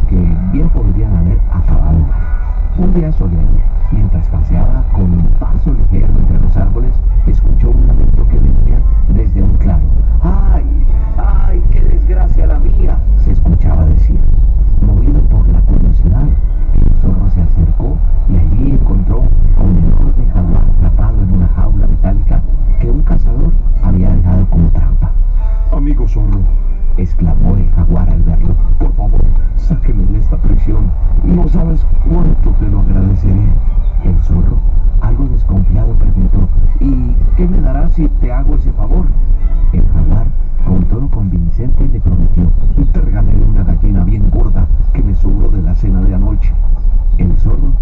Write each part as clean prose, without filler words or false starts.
que bien podrían haber acabado mal. Un día soleado, mientras paseaba con un paso ligero entre los árboles, escuchó un lamento que venía desde un claro. ¡Ay! ¡Ay! ¡Qué desgracia la mía!, se escuchaba decir. Movido por la curiosidad, el zorro se acercó y allí encontró a un enorme jaguar atrapado en una jaula metálica que un cazador había dejado como trampa. Amigo zorro, Exclamó el jaguar al verlo. por favor, sáqueme de esta prisión. No sabes cuánto te lo agradeceré. El zorro, algo desconfiado, preguntó: ¿y qué me darás si te hago ese favor? El jaguar, con tono convincente, le prometió: Te regalaré una gallina bien gorda que me sobró de la cena de anoche. el zorro,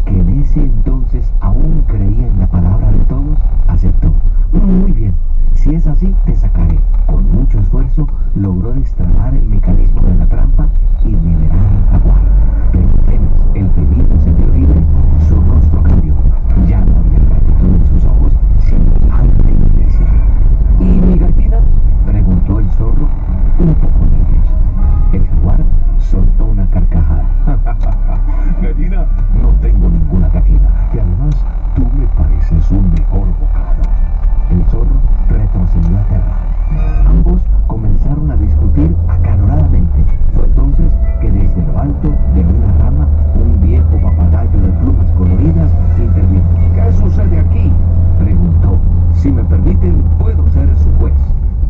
que en ese entonces aún creía en la palabra de todos, aceptó. Muy bien, si es así, te sacaré. Con mucho esfuerzo logró destrabar el mecanismo de la trampa y liberar al jaguar. Pero apenas el felino se vio libre, su rostro cambió. Ya no había gratitud en sus ojos, sino arte y felicidad. ¿Y mi gallina?, preguntó el zorro, un poco nervioso. El jaguar soltó una carcajada. Gallina, No tengo ninguna gallina, y además tú me pareces un mejor bocado. El zorro retrocedió aterrado. Ambos comenzaron a discutir acaloradamente. Fue entonces que desde lo alto de una rama un viejo papagayo de plumas coloridas intervino. ¿qué sucede aquí? Preguntó. Si me permiten, puedo ser su juez.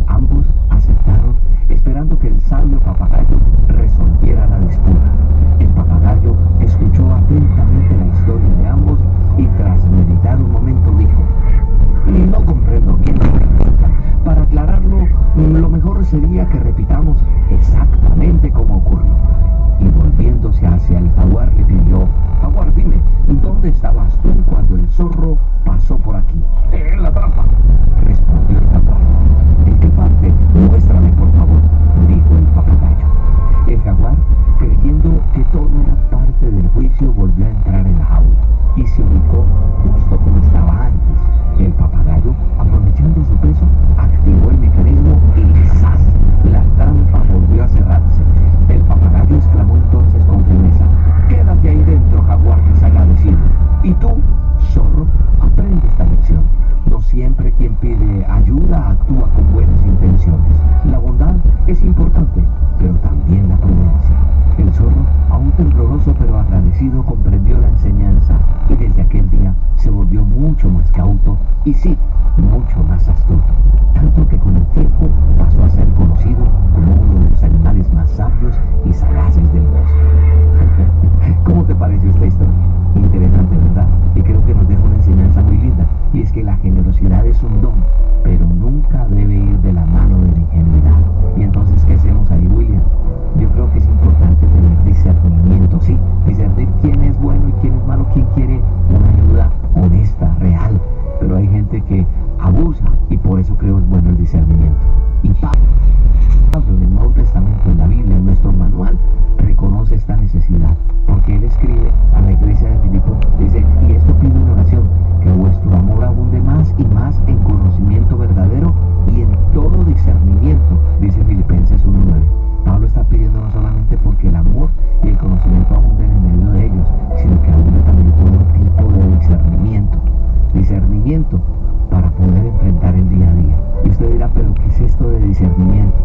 Ambos aceptaron, esperando que el sabio papagayo resolviera la disputa. El papagayo escuchó atentamente la historia de ambos y tras meditar un momento dijo: no comprendo bien la pregunta. Para aclararlo, lo mejor sería que repitamos exactamente cómo ocurrió. Y volviéndose hacia el jaguar le pidió: jaguar, dime, ¿dónde estabas tú cuando el zorro pasó por aquí? En la trampa. Respondió el jaguar. ¿En qué parte? Muéstrame, por favor, dijo el papagayo. El jaguar, creyendo que todo era parte del juicio, volvió a entrar en la jaula y se ubicó justo como estaba antes. El papagayo, aprovechando su peso, activó el mecanismo y ¡zas!, la trampa volvió a cerrarse. El papagayo exclamó entonces con firmeza: quédate ahí dentro, jaguar desagradecido. Y tú, zorro, aprende esta lección. No siempre quien pide ayuda actúa con buenas intenciones. La bondad es importante, pero también la prudencia. El zorro, aún tembloroso pero agradecido, comprendió la enseñanza y desde aquel día se volvió mucho más cauto y sí, mucho más astuto. Tanto que con el tiempo pasó a ser conocido como uno de los animales más sabios y sagaces del bosque. ¿Cómo te pareció esta historia? Interesante, ¿verdad? Y creo que nos deja una enseñanza muy linda, y es que la generosidad es un don, pero nunca debe ir de la mano de la ingenuidad. Y entonces, ¿qué hacemos ahí, William? Yo creo que es importante tener discernimiento, sí, discernir quién es bueno y quién es malo, quién quiere una ayuda honesta, real, pero hay gente que abusa y por eso creo es bueno el discernimiento. Y Pablo en el Nuevo Testamento, en la Biblia, en nuestro manual, reconoce esta necesidad, porque él escribe a la iglesia de Filipo, dice: y esto pido en oración, que vuestro amor abunde más y más en conocimiento verdadero y en todo discernimiento, dice Filipenses 1:9. Pablo está pidiendo no solamente porque el amor y el conocimiento abunden en medio de ellos, sino que abunde también todo tipo de discernimiento. Discernimiento para poder enfrentar el día a día. Y usted dirá: ¿pero qué es esto de discernimiento?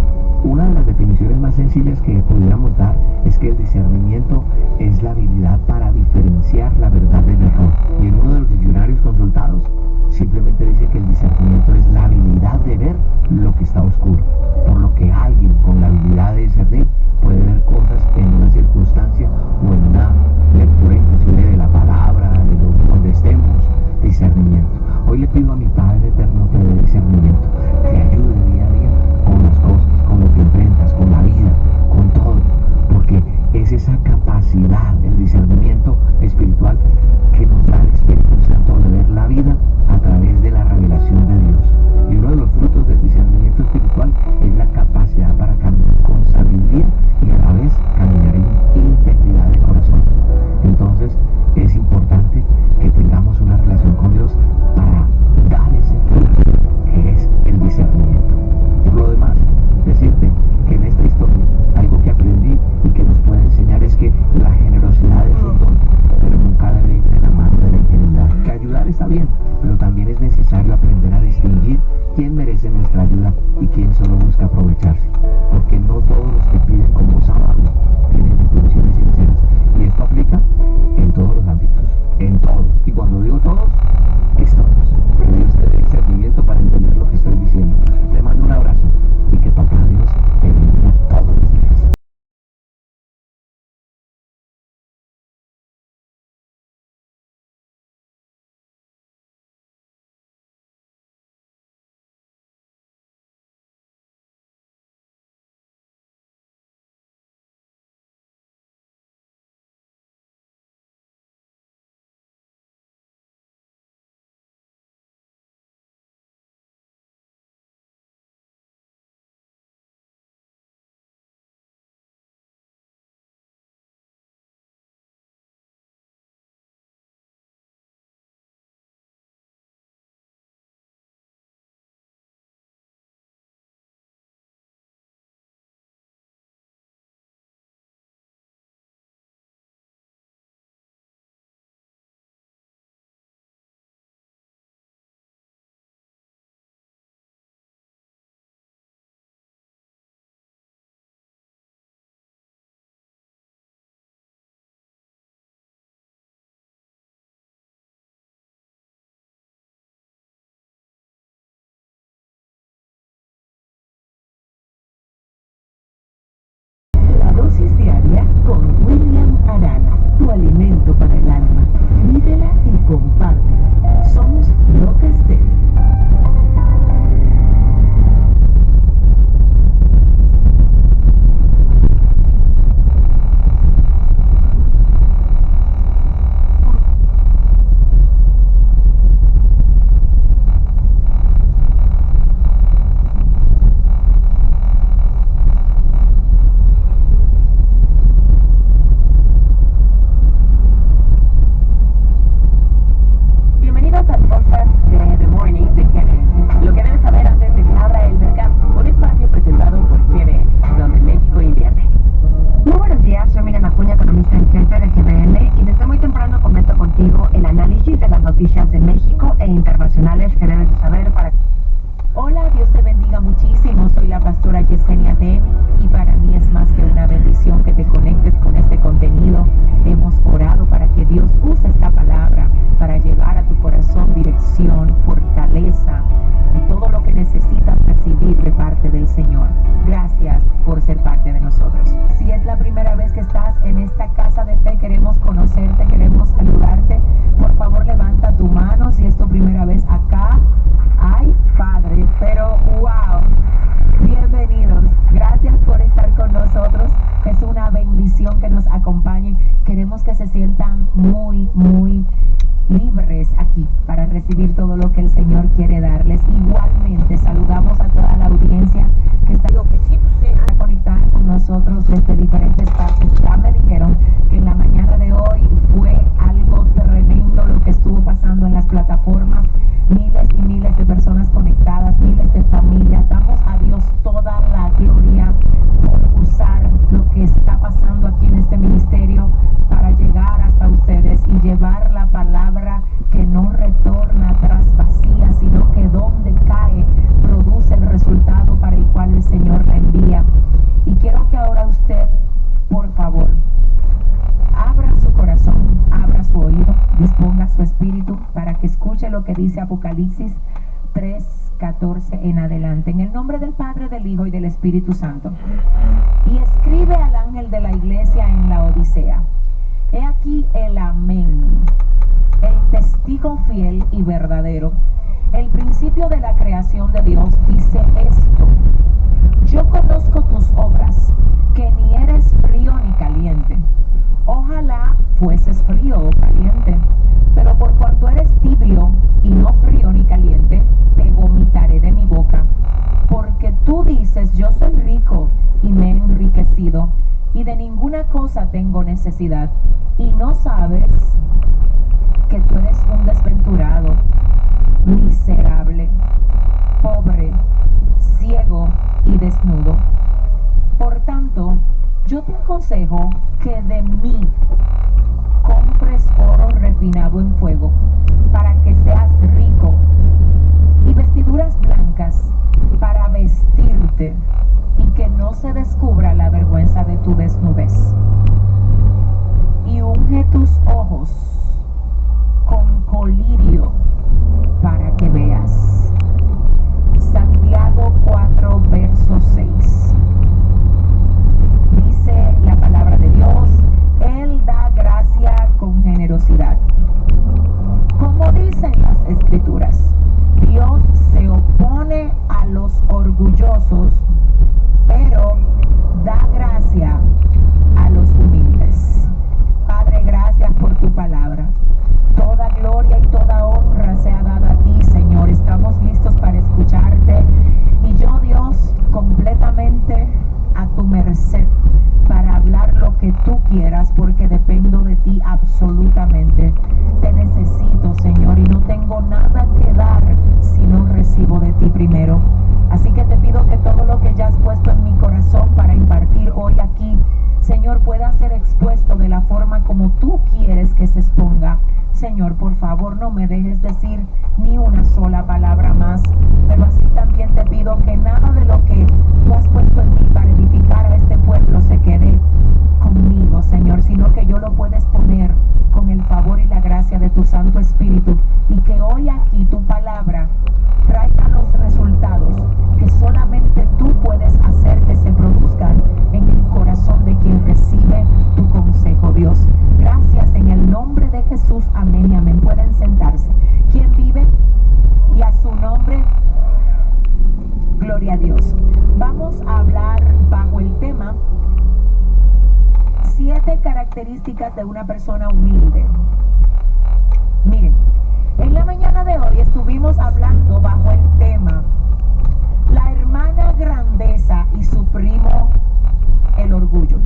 Una de las definiciones más sencillas que pudiéramos dar es que el discernimiento es la habilidad para diferenciar la verdad del error. Y en uno de los diccionarios consultados simplemente dice que el discernimiento es la habilidad de ver lo que está oscuro. Por lo que alguien con la habilidad de discernir puede ver cosas en una circunstancia o en una lectura inclusive de la palabra, de donde estemos. Discernimiento. Hoy le pido a mi Padre Eterno que dé discernimiento, que ayude día a día con las cosas, con lo que enfrentas, con la vida, con todo, porque es esa capacidad, el discernimiento espiritual, que noticias de México e internacionales que debes de saber para... Hola, Dios te bendiga muchísimo. Soy la pastora Yesenia Dem y para mí es más que una bendición que te conectes con este contenido. Hemos orado para que Dios use esta palabra para llevar a tu corazón dirección, fortaleza y todo lo que necesitas recibir de parte del Señor. Gracias por ser parte de nosotros. Si es la primera vez que estás en esta casa de fe, queremos conocerte, queremos saludarte. Por favor, levanta tu mano si es tu primera vez acá. Ay, Padre, pero wow, bienvenidos, gracias por estar con nosotros, es una bendición que nos acompañen, queremos que se sientan muy libres aquí para recibir todo lo que el Señor quiere darles. Igualmente saludamos a toda la audiencia que está conectada con nosotros desde diferentes partes. Ya me dijeron que en la mañana de hoy fue algo tremendo lo que estuvo pasando en las plataformas. Miles y miles de personas conectadas, miles de familias. Damos a Dios toda la gloria por usar lo que está pasando aquí en este ministerio para llegar hasta ustedes y llevar la palabra que no retorna atrás vacía, sino que donde cae produce el resultado para el cual el Señor la envía. Y quiero que ahora usted, por favor, abra su corazón, abra su oído, disponga su espíritu para que escuche lo que dice Apocalipsis 3:14 en adelante. En el nombre del Padre, del Hijo y del Espíritu Santo. Y escribe al ángel de la iglesia en la Odisea: he aquí el amén, el testigo fiel y verdadero, el principio de la creación de Dios, dice esto: yo conozco tus obras, que ni eres frío ni caliente. Ojalá fueses frío o caliente, pero por cuanto eres tibio y no frío ni caliente, te vomitaré de mi boca. Porque tú dices: yo soy rico y me he enriquecido, y de ninguna cosa tengo necesidad, y no sabes que tú eres un desventurado, miserable, pobre, ciego y desnudo. Por tanto, yo te aconsejo que de mí compres oro refinado en fuego, para que seas rico, y vestiduras blancas para vestirte, y que no se descubra la vergüenza de tu desnudez. Y unge tus ojos con colirio para que veas. Santiago 4, verso 6. Dice la palabra de Dios: Él da gracia con generosidad. Como dicen las Escrituras, Dios se opone a los orgullosos, pero da gracia a los humildes. Padre, gracias por tu palabra. Toda gloria y toda honra sea dada a ti, Señor. Estamos listos para escucharte. Y yo, Dios, completamente a tu merced para hablar lo que tú quieras, porque dependo de ti absolutamente. Te necesito, Señor, y no tengo nada que dar si no recibo de ti primero. Así que te pido que todo lo que ya has puesto en mi corazón para impartir hoy aquí, Señor, pueda ser expuesto de la forma como tú quieres que se exponga. Señor, por favor, no me dejes decir ni una sola palabra más, pero así también te pido que nada de lo que tú has puesto en mí para edificar a este pueblo se quede conmigo, Señor, sino que yo lo pueda exponer con el favor y la gracia de tu Santo Espíritu, y que hoy aquí tu palabra traiga los resultados que solamente tú puedes hacer que se produzcan en el corazón de quien recibe tu consejo, Dios. Gracias en el nombre de Jesús, amén y amén. Pueden sentarse. ¿Quién vive? Y a su nombre, gloria a Dios. Vamos a hablar bajo el tema 7 características de una persona humilde. Miren, en la mañana de hoy estuvimos hablando bajo el tema la hermana grandeza y su primo el orgullo.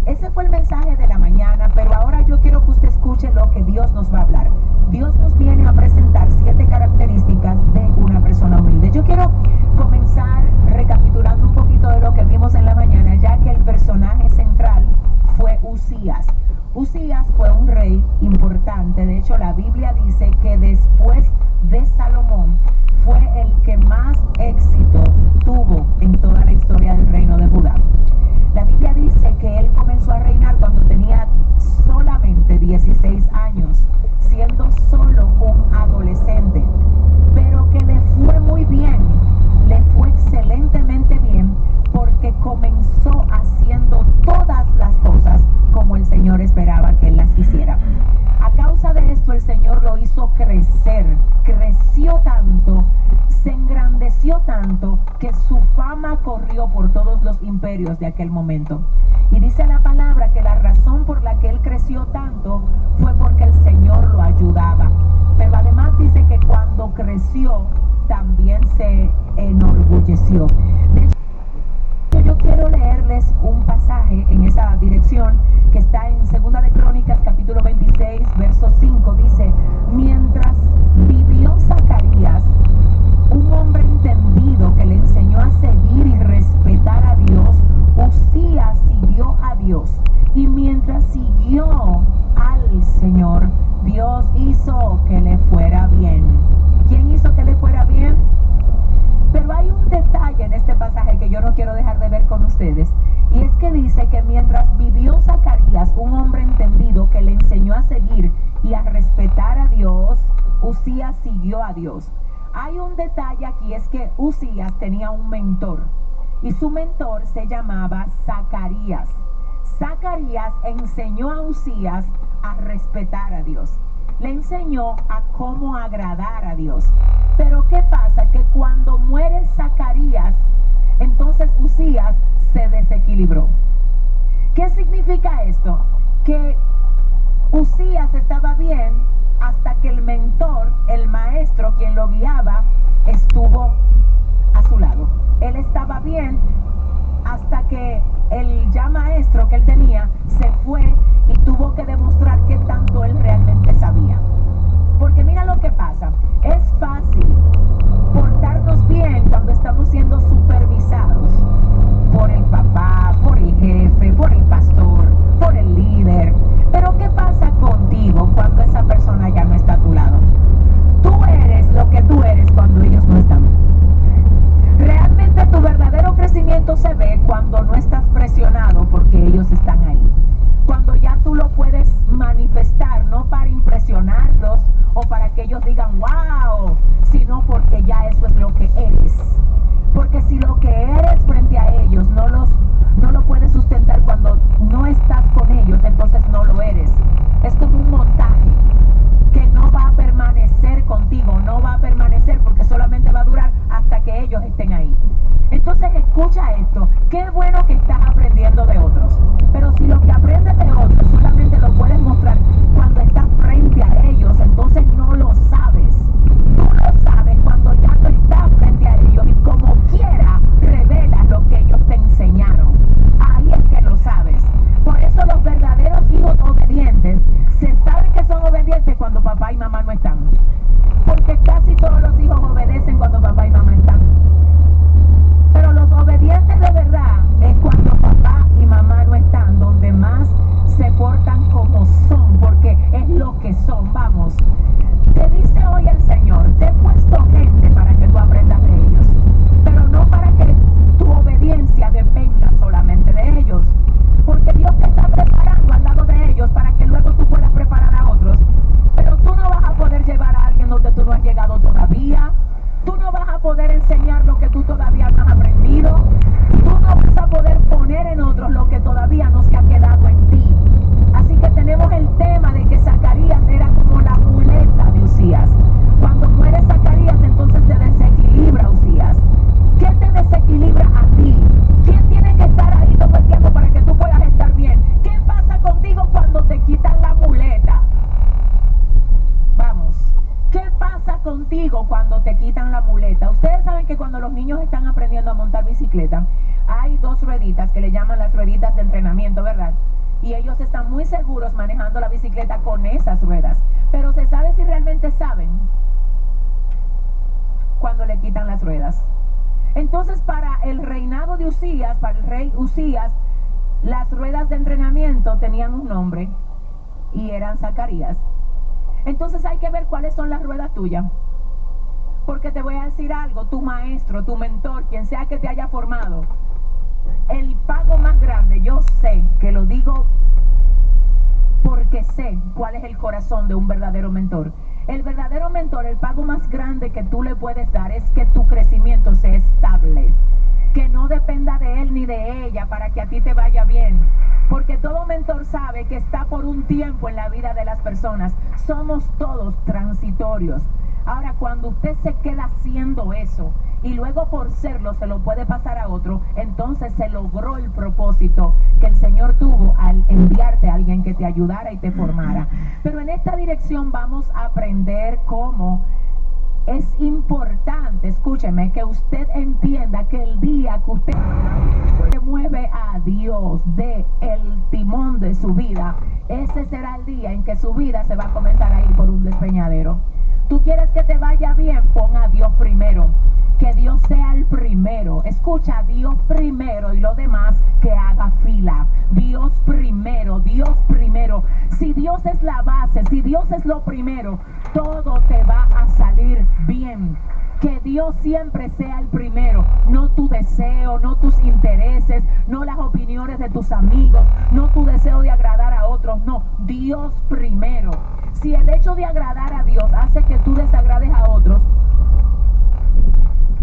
Ese fue el mensaje de la mañana, pero ahora yo quiero que usted escuche lo que Dios nos va a hablar. Dios nos viene a presentar 7 características de una persona humilde. Yo quiero comenzar recapitulando un poquito de lo que vimos en la mañana, ya que el personaje central fue Usías. Usías fue un rey importante. De hecho, la Biblia dice que después de Salomón fue el que más éxito tuvo en toda la historia del reino de Judá. La Biblia dice que él comenzó a reinar cuando tenía solamente 16 años, siendo solo un adolescente, pero que le fue muy bien, le fue excelentemente bien, porque comenzó haciendo todas las cosas como el Señor esperaba que él las hiciera. A causa de esto el Señor lo hizo crecer, creció tanto, se engrandeció tanto que su fama corrió por todos los imperios de aquel momento. Y dice la palabra que la razón por la que él creció tanto fue porque el Señor lo ayudaba. Pero además dice que cuando creció también se enorgulleció. De hecho, yo quiero leerles un pasaje en esa dirección que está en 2 de Crónicas capítulo 26 verso 5. Dice: mientras vivió Zacarías, un hombre entendido que le enseñó a seguir y respetar a Dios, Usías siguió a Dios. Y mientras siguió al Señor, Dios hizo que le fuera bien. ¿Quién hizo que le fuera bien? Pero hay un detalle en este pasaje que yo no quiero dejar de ver con ustedes. Y es que dice que mientras vivió Zacarías, un hombre entendido que le enseñó a seguir y a respetar a Dios, Usías siguió a Dios. Hay un detalle aquí, es que Usías tenía un mentor y su mentor se llamaba Zacarías. Zacarías enseñó a Usías a respetar a Dios, le enseñó a cómo agradar a Dios. Pero ¿qué pasa? Que cuando muere Zacarías, entonces Usías se desequilibró. ¿Qué significa esto? Que Usías estaba bien hasta que el mentor, el maestro, quien lo guiaba, estuvo a su lado. Él estaba bien hasta que el ya maestro que él tenía se fue y tuvo que demostrar qué tanto él realmente sabía. Porque mira lo que pasa, es fácil portarnos bien cuando estamos siendo supervisados por el papá, por el jefe, por el pastor, por el líder. Pero ¿qué pasa contigo cuando esa persona ya no está a tu lado? Tú eres lo que tú eres cuando ellos no están. Realmente tu verdadero crecimiento se ve cuando no estás presionado porque ellos están ahí. Cuando ya tú lo puedes manifestar, no para impresionarlos o para que ellos digan wow, sino porque ya eso es lo que eres. Porque si lo que eres frente a ellos no lo puedes sustentar cuando no estás con ellos, entonces no lo eres. Es como un montaje que no va a permanecer contigo, no va a permanecer porque solamente va a durar hasta que ellos estén ahí. Entonces escucha esto, qué bueno que estás aprendiendo de otros, pero si lo que aprendes de otros solamente lo puedes mostrar cuando estás frente a ellos, entonces no lo sabes. Tú lo sabes cuando ya no estás frente a ellos y como quiera revelas lo que ellos te enseñaron. Ahí es que lo sabes. Por eso los verdaderos hijos obedientes se saben que son obedientes cuando papá y mamá no están. Porque casi todos los hijos obedecen cuando papá y mamá están. Pero los obedientes de verdad es cuando papá y mamá no están, donde más se portan como son, porque es lo que son. Vamos, te dice hoy el Señor, te he puesto gente para que tú aprendas de ellos, pero no para que tu obediencia dependa solamente de ellos, porque Dios te está preparando al lado de ellos para que luego tú puedas preparar a otros. Pero tú no vas a poder llevar a alguien donde tú no has llegado todavía. Tú no vas a poder enseñar lo que tú todavía no has aprendido. Tú no vas a poder poner en otros lo que todavía no se ha quedado en ti. Así que tenemos el tema de que Zacarías era como la muleta de Usías. Cuando muere Zacarías, entonces se desequilibra Usías. ¿Qué te desequilibra a ti? ¿Quién tiene que estar ahí todo el tiempo para que tú puedas estar bien? ¿Qué pasa contigo cuando te quitan la muleta? Vamos. ¿Qué pasa contigo cuando te quitan la muleta? Ustedes saben que cuando los niños están aprendiendo a montar bicicleta, hay dos rueditas que le llaman las rueditas de entrenamiento, ¿verdad? Y ellos están muy seguros manejando la bicicleta con esas ruedas. Pero ¿se sabe si realmente saben cuando le quitan las ruedas? Entonces, para el reinado de Usías, para el rey Usías, las ruedas de entrenamiento tenían un nombre y eran Zacarías. Entonces hay que ver cuáles son las ruedas tuyas. Porque te voy a decir algo, tu maestro, tu mentor, quien sea que te haya formado, el pago más grande, yo sé que lo digo porque sé cuál es el corazón de un verdadero mentor. El verdadero mentor, el pago más grande que tú le puedes dar es que tu crecimiento sea estable, que no dependa de él ni de ella para que a ti te vaya bien. Porque todo mentor sabe que está por un tiempo en la vida de las personas. Somos todos transitorios. Ahora, cuando usted se queda haciendo eso y luego por serlo se lo puede pasar a otro, entonces se logró el propósito que el Señor tuvo al enviarte a alguien que te ayudara y te formara. Pero en esta dirección vamos a aprender cómo es importante, escúcheme, que usted entienda que el día que usted se mueve a Dios de el timón de su vida, ese será el día en que su vida se va a comenzar a ir por un despeñadero. Tú quieres que te vaya bien, pon a Dios primero. Que Dios sea el primero. Escucha, Dios primero y lo demás que haga fila. Dios primero, Dios primero. Si Dios es la base, si Dios es lo primero, todo te va a salir bien. Que Dios siempre sea el primero, no tu deseo, no tus intereses, no las opiniones de tus amigos, no tu deseo de agradar a otros, no, Dios primero. Si el hecho de agradar a Dios hace que tú desagrades a otros,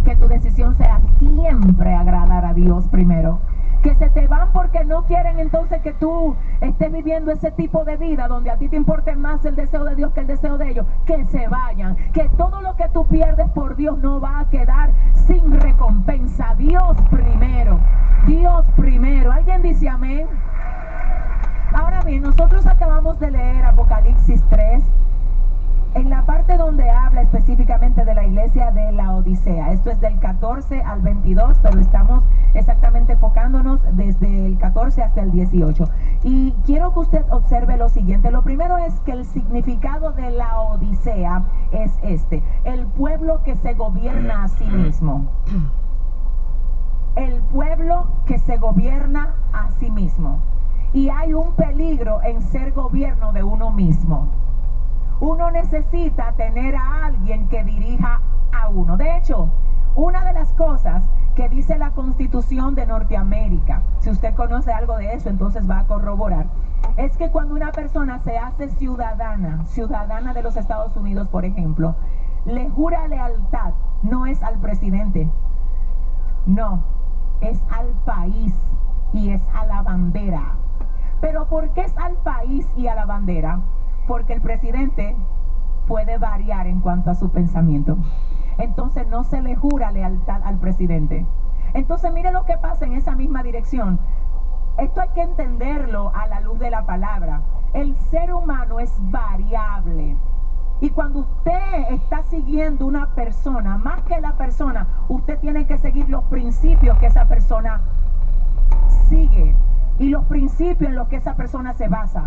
que tu decisión sea siempre agradar a Dios primero. Que se te van porque no quieren entonces que tú estés viviendo ese tipo de vida donde a ti te importe más el deseo de Dios que el deseo de ellos. Que se vayan. Que todo lo que tú pierdes por Dios no va a quedar sin recompensa. Dios primero. Dios primero. ¿Alguien dice amén? Ahora bien, nosotros acabamos de leer Apocalipsis 3. En la parte donde habla específicamente de la iglesia de Laodicea. Esto es del 14 al 22, pero estamos exactamente enfocándonos desde el 14 hasta el 18. Y quiero que usted observe lo siguiente. Lo primero es que el significado de Laodicea es este: el pueblo que se gobierna a sí mismo. El pueblo que se gobierna a sí mismo. Y hay un peligro en ser gobierno de uno mismo. Uno necesita tener a alguien que dirija a uno. De hecho, una de las cosas que dice la Constitución de Norteamérica, si usted conoce algo de eso, entonces va a corroborar, es que cuando una persona se hace ciudadana de los Estados Unidos, por ejemplo, le jura lealtad, no es al presidente, no, es al país y es a la bandera. ¿Pero por qué es al país y a la bandera? Porque el presidente puede variar en cuanto a su pensamiento. Entonces no se le jura lealtad al presidente. Entonces mire lo que pasa en esa misma dirección. Esto hay que entenderlo a la luz de la palabra. El ser humano es variable. Y cuando usted está siguiendo una persona, más que la persona, usted tiene que seguir los principios que esa persona sigue y los principios en los que esa persona se basa.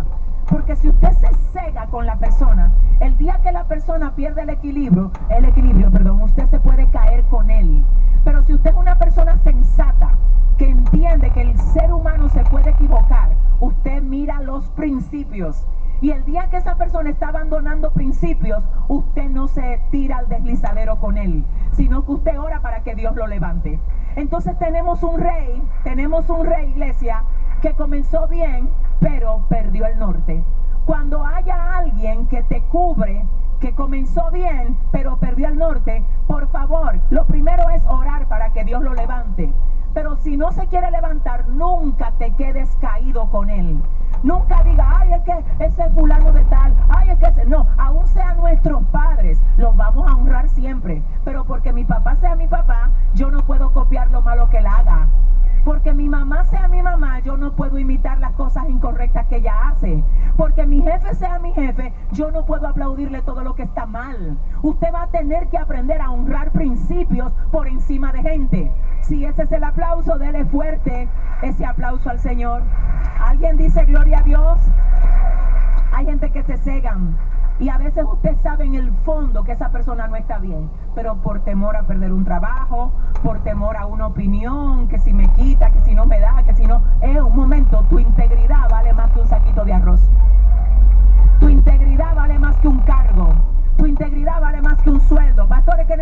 Porque si usted se cega con la persona, el día que la persona pierde el equilibrio, usted se puede caer con él. Pero si usted es una persona sensata, que entiende que el ser humano se puede equivocar, usted mira los principios. Y el día que esa persona está abandonando principios, usted no se tira al deslizadero con él, sino que usted ora para que Dios lo levante. Entonces tenemos un rey, iglesia, que comenzó bien, pero perdió el norte. Cuando haya alguien que te cubre, que comenzó bien, pero perdió el norte, por favor, lo primero es orar para que Dios lo levante. Pero si no se quiere levantar, nunca te quedes caído con él. Nunca diga, ay, es que ese fulano de tal, ay, es que ese... No, aún sean nuestros padres, los vamos a honrar siempre. Pero porque mi papá sea mi papá, yo no puedo copiar lo malo que él haga. Porque mi mamá sea mi mamá, yo no puedo imitar las cosas incorrectas que ella hace. Porque mi jefe sea mi jefe, yo no puedo aplaudirle todo lo que está mal. Usted va a tener que aprender a honrar principios por encima de gente. Si ese es el aplauso, dele fuerte ese aplauso al Señor. ¿Alguien dice gloria a Dios? Hay gente que se cegan. Y a veces usted sabe en el fondo que esa persona no está bien, pero por temor a perder un trabajo, por temor a una opinión, que si me quita, que si no me da, que si no... un momento, tu integridad vale más que un saquito de arroz.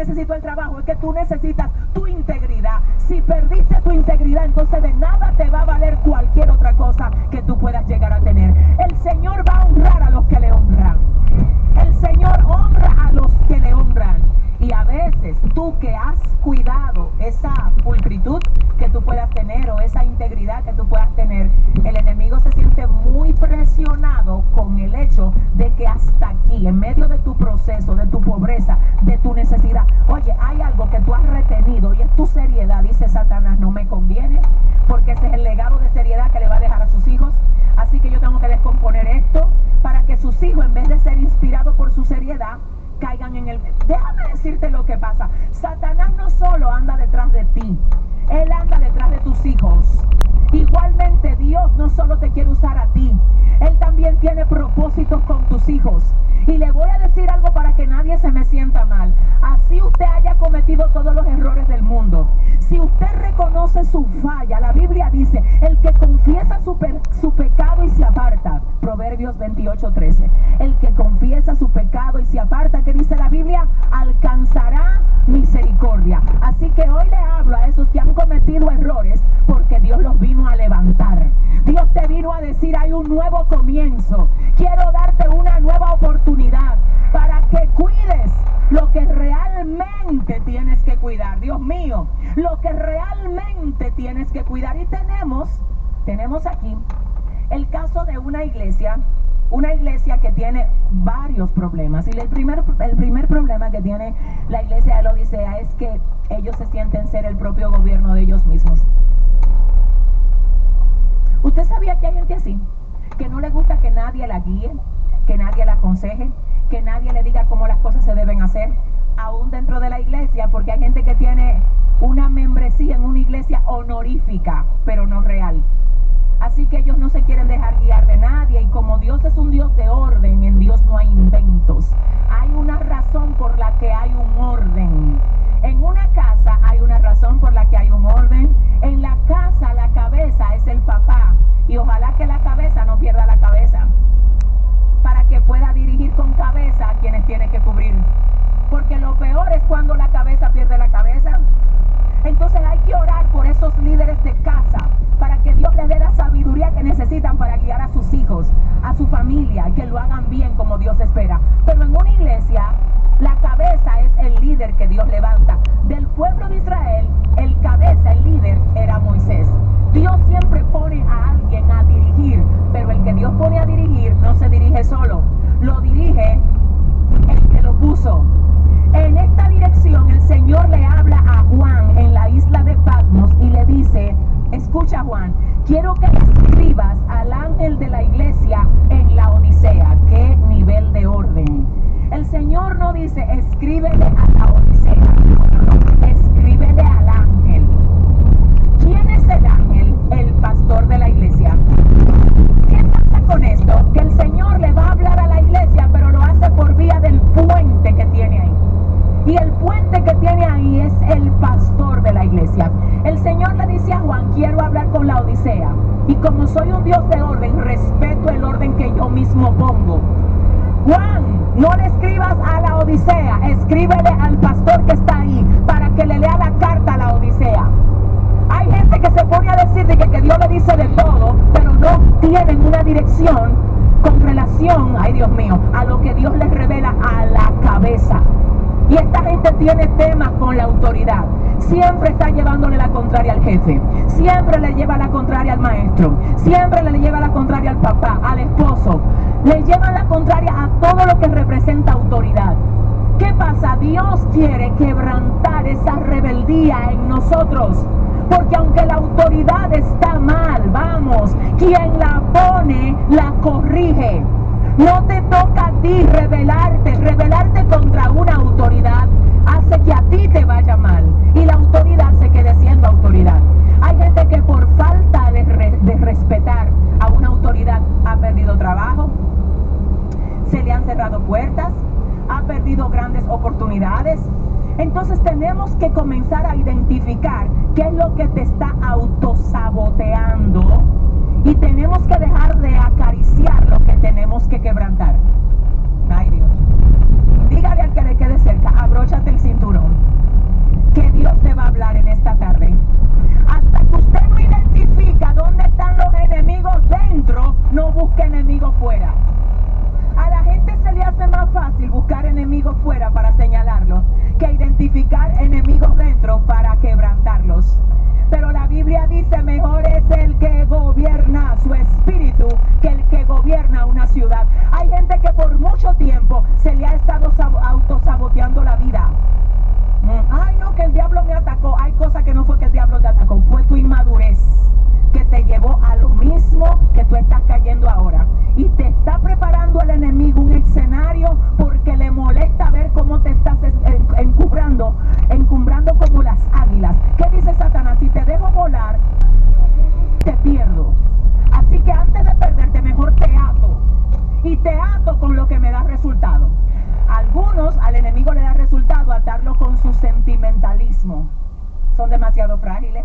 necesito el trabajo, es que tú necesitas tu integridad. Si perdiste tu integridad, entonces de nada te va a valer cualquier otra cosa que tú puedas llegar a tener. El Señor va a honrar a los que le honran. El Señor honra a los que le honran. Y a veces tú que has cuidado esa pulcritud que tú puedas tener o esa integridad que tú puedas tener, el enemigo se siente muy presionado con el hecho de que hasta aquí, en medio de tu proceso, de tu pobreza, de tu necesidad, oye, hay algo que tú has retenido y es tu seriedad. Dice Satanás, no me conviene, porque ese es el legado de seriedad que le va a dejar a sus hijos. Así que yo tengo que descomponer esto para que sus hijos, en vez de ser inspirados por su seriedad, caigan en el... Déjame decirte lo que pasa. Satanás no solo anda detrás de ti, él anda detrás de tus hijos. Igualmente Dios no solo te quiere usar a ti, él también tiene propósitos con tus hijos. Y le voy a decir algo para que nadie se me sienta mal. Así usted haya cometido todos los errores del mundo, si usted reconoce su falla, la Biblia dice, el que confiesa su pecado y se aparta, Proverbios 28:13, el que confiesa su pecado y se aparta, ¿qué dice la Biblia? Alcanzará misericordia. Así que hoy le hablo a esos que han cometido errores, porque Dios los vino a levantar. Dios te vino a decir, hay un nuevo comienzo. Quiero darte una nueva oportunidad para que cuides lo que realmente tienes que cuidar. Dios mío, lo que realmente tienes que cuidar. Y tenemos aquí el caso de una iglesia que tiene varios problemas. Y el primer problema que tiene la iglesia de la Odisea es que ellos se sienten ser el propio gobierno de ellos mismos. ¿Usted sabía que hay gente así? Que no le gusta que nadie la guíe, que nadie la aconseje, que nadie le diga cómo las cosas se deben hacer, aún dentro de la iglesia, porque hay gente que tiene una membresía en una iglesia honorífica, pero no real. Así que ellos no se quieren dejar guiar de nadie, y como Dios es un Dios de orden, en Dios no hay inventos. Hay una razón por la que hay un orden. En una casa hay una razón por la que hay un orden. En la casa la cabeza es el papá, y ojalá que la cabeza no pierda la cabeza, para que pueda dirigir con cabeza a quienes tiene que cubrir. Porque lo peor es cuando la cabeza pierde la cabeza. Entonces hay que orar por esos líderes de casa, para que Dios les dé la sabiduría que necesitan para guiar a sus hijos, a su familia, que lo hagan bien como Dios espera. Pero en una iglesia, la cabeza es el líder que Dios levanta. Del pueblo de Israel, el cabeza, el líder, era Moisés. Dios siempre pone a alguien a dirigir, pero el que Dios pone a dirigir no se dirige solo, lo dirige el que lo puso. En esta dirección el Señor le habla a Juan en la isla de Patmos y le dice, escucha Juan, quiero que escribas al ángel de la iglesia en la Odisea. ¿Qué nivel de orden? El Señor no dice escríbele a la Odisea, no, escríbele al ángel. ¿Quién es el ángel? El pastor de la iglesia. ¿Qué pasa con esto? Que el Señor le va a hablar a la iglesia, pero lo hace por vía del puente que tiene ahí. Y el puente que tiene ahí es el pastor de la iglesia. El Señor le dice a Juan, quiero hablar con la Odisea. Y como soy un Dios de orden, respeto el orden que yo mismo pongo. Juan, no le escribas a la Odisea, escríbele al pastor que está ahí, para que le lea la carta a la Odisea. Hay gente que se pone a decir de que Dios le dice de todo, pero no tienen una dirección con relación, ay Dios mío, a lo que Dios les revela a la cabeza. Y esta gente tiene temas con la autoridad. Siempre está llevándole la contraria al jefe. Siempre le lleva la contraria al maestro. Siempre le lleva la contraria al papá, al esposo. Le llevan la contraria a todo lo que representa autoridad. ¿Qué pasa? Dios quiere quebrantar esa rebeldía en nosotros. Porque aunque la autoridad está mal, vamos, quien la pone, la corrige. No te toca a ti rebelarte contra una autoridad hace que a ti te vaya mal y la autoridad se quede siendo autoridad. Hay gente que por falta de respetar a una autoridad ha perdido trabajo, se le han cerrado puertas, ha perdido grandes oportunidades. Entonces tenemos que comenzar a identificar qué es lo que te está autosaboteando. Y tenemos que dejar de acariciar lo que tenemos que quebrantar. Ay Dios. Dígale al que le quede cerca, abróchate el cinturón. te ato con lo que me da resultado. Algunos al enemigo le da resultado atarlo con su sentimentalismo. Son demasiado frágiles.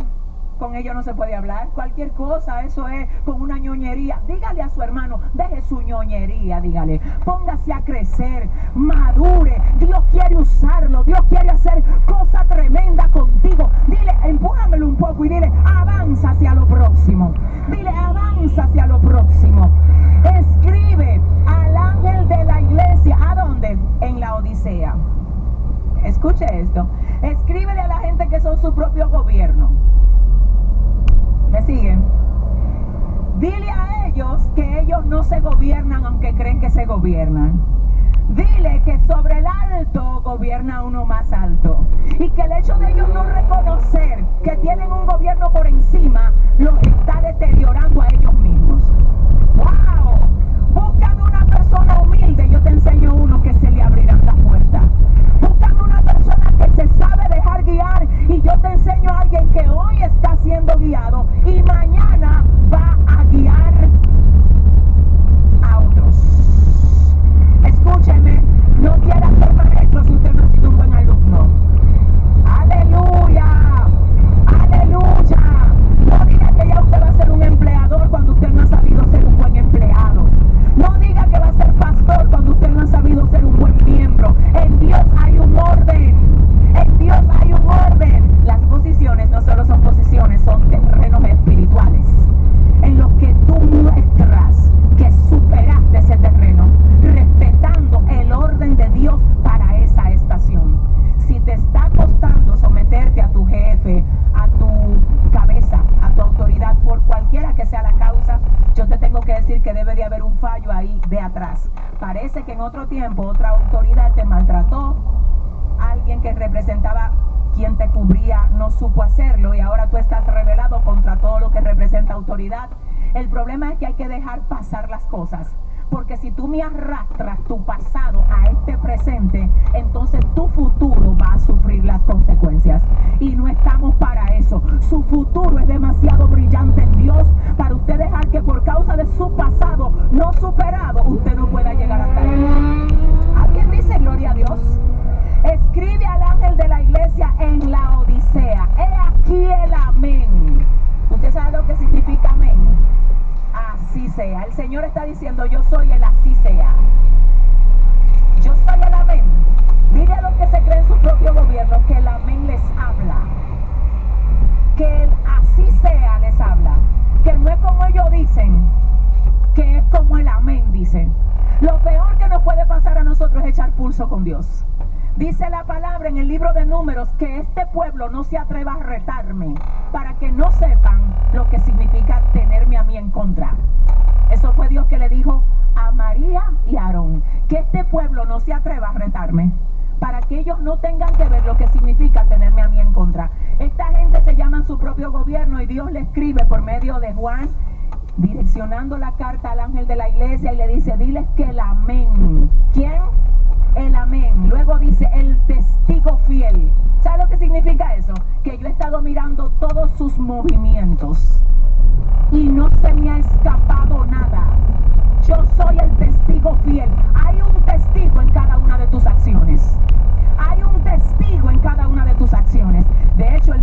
Con ellos no se puede hablar. Cualquier cosa, eso es con una ñoñería. Dígale a su hermano, deje su ñoñería, dígale. Póngase a crecer, madure. Dios quiere usarlo. Dios quiere hacer cosas tremendas contigo. Dile, empújamelo un poco y dile, avanza hacia lo próximo. Dile, avanza hacia lo próximo. Escribe al ángel de la iglesia. ¿A dónde? En la Odisea. Escuche esto. Escríbele a la gente que son su propio gobierno. ¿Me siguen? Dile a ellos que ellos no se gobiernan aunque creen que se gobiernan. Dile que sobre el alto gobierna uno más alto. Y que el hecho de ellos no reconocer que tienen un gobierno por encima los está deteriorando a ellos mismos. ¡Wow! Búscame una persona humilde, yo te enseño uno que se le abrirán las puertas. Búscame una persona que se sabe dejar guiar y yo te enseño a alguien que hoy está siendo guiado y mañana va a guiar a otros. Escúcheme, no quiera ser maestro si usted no ha sido un buen alumno. ¡Aleluya! ¡Aleluya! No diga que ya usted va a ser un empleador cuando usted no ha sabido ser un buen empleado. No diga que va a ser pastor cuando usted no ha sabido ser un buen miembro. En Dios hay un orden. En Dios hay un orden. Las posiciones no solo son posiciones, son terrenos espirituales en los que tú muestras que superaste ese terreno, respetando el orden de Dios para esa estación. Si te está costando someterte a tu jefe, a tu cabeza, a tu autoridad, por cualquiera que sea la causa, yo te tengo que decir que debe de haber un fallo ahí de atrás. Parece que en otro tiempo otra autoridad te maltrató, alguien que representaba quien te cubría no supo hacerlo y ahora tú estás rebelado contra todo lo que representa autoridad. El problema es que hay que dejar pasar las cosas, porque si tú me arrastras tu pasado a este presente, entonces tu futuro va a sufrir las consecuencias y no estamos para eso. Su futuro es demasiado brillante en Dios para usted dejar que por causa de su pasado no superado usted no pueda llegar hasta él. ¿Alguien dice gloria a Dios? Escribe al ángel de la iglesia en la Odisea. He aquí el amén. ¿Usted sabe lo que significa amén? Así sea. El Señor está diciendo, yo soy el así sea. Yo soy el amén. Mire a los que se creen su propio gobierno que el amén les habla. Que el así sea les habla. Que no es como ellos dicen, que es como el amén dicen. Lo peor que nos puede pasar a nosotros es echar pulso con Dios. Dice la palabra en el libro de Números que este pueblo no se atreva a retarme para que no sepan lo que significa tenerme a mí en contra. Eso fue Dios que le dijo a María y a Aarón, que este pueblo no se atreva a retarme para que ellos no tengan que ver lo que significa tenerme a mí en contra. Esta gente se llama en su propio gobierno y Dios le escribe por medio de Juan, direccionando la carta al ángel de la iglesia y le dice, diles que el amén. ¿Quién? El amén. Luego dice el testigo fiel. ¿Sabe lo que significa eso? Que yo he estado mirando todos sus movimientos y no se me ha escapado nada. Yo soy el testigo fiel. Hay un testigo en cada una de tus acciones. Hay un testigo en cada una de tus acciones. De hecho, el